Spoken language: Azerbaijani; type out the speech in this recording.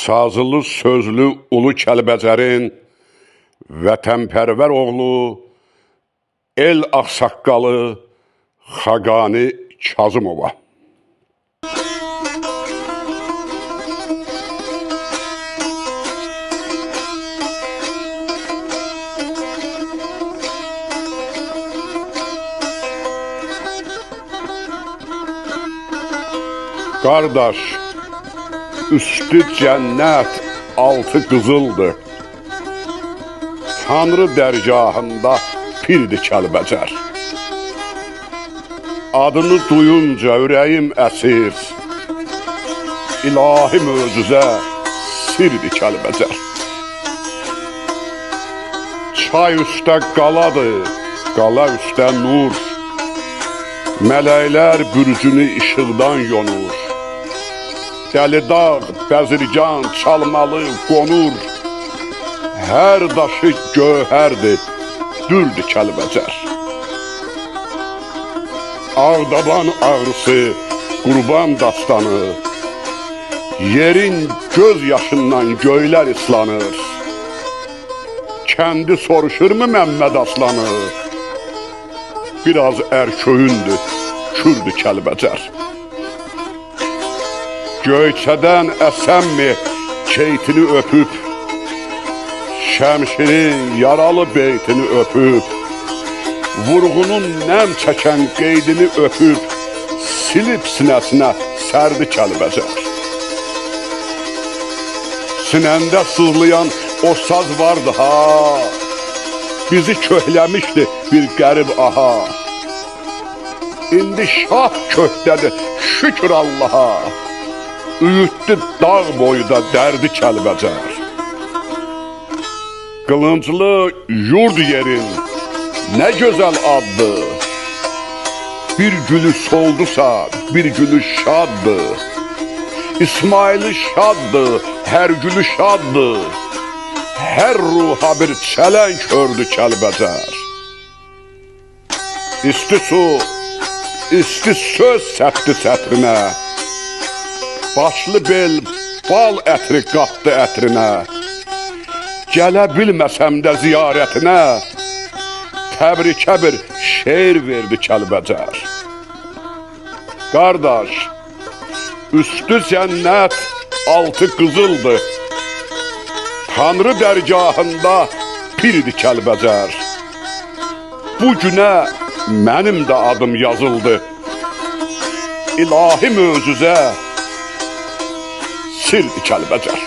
Sazlı sözlü Ulu Kəlbəcərin vətənpərvər oğlu, el ağsaqqalı Xaqani Kazımova. Qardaş, üstü cənnət, altı qızıldır. Tanrı dərgahında pirdi Kəlbəcər. Adını duyunca ürəyim əsir, İlahi möcüzə sirdi Kəlbəcər. Çay üstə qaladır, qala üstə nur, mələklər bürcünü işıqdan yonur. Dəli dağ, bəzirgan, çalmalı, qonur, hər daşı gövhərdir, dürdü Kəlbəcər. Ağdaban ağrısı, qurban dastanı, yerin göz yaşından göylər islanır. Kəndi soruşurmu Məmməd Aslanı? Biraz ərköyündü, kürdü Kəlbəcər. Göyçədən əsənmi keytini öpüb, şəmşirin yaralı beytini öpüb, vurğunun nəm çəkən qeydini öpüb, silib sinəsinə sərdi Kəlbəcər. Sinəndə sızlayan o saz vardı ha, bizi köhləmişdi bir qərib aha. İndi şah köhdədir, şükür Allaha, üyütdü dağ boyda dərdi Kəlbəcər. Qılınclı yurd yerin nə gözəl addı, bir gülü soldusa bir gülü şaddı. İsmaili şaddı, hər gülü şaddı, hər ruha bir çələng ördü Kəlbəcər. İsti su, isti söz səpdi sətrinə, başlı bel bal ətri qatdı ətrinə. Gələ bilməsəm də ziyarətinə, təbrikə bir şeir verdi Kəlbəcər. Qardaş, üstü cənnət, altı qızıldır. Tanrı dərgahında pirdi Kəlbəcər. Bu günə mənim də adım yazıldı. İlahi möcüzə sirdi Kəlbəcər.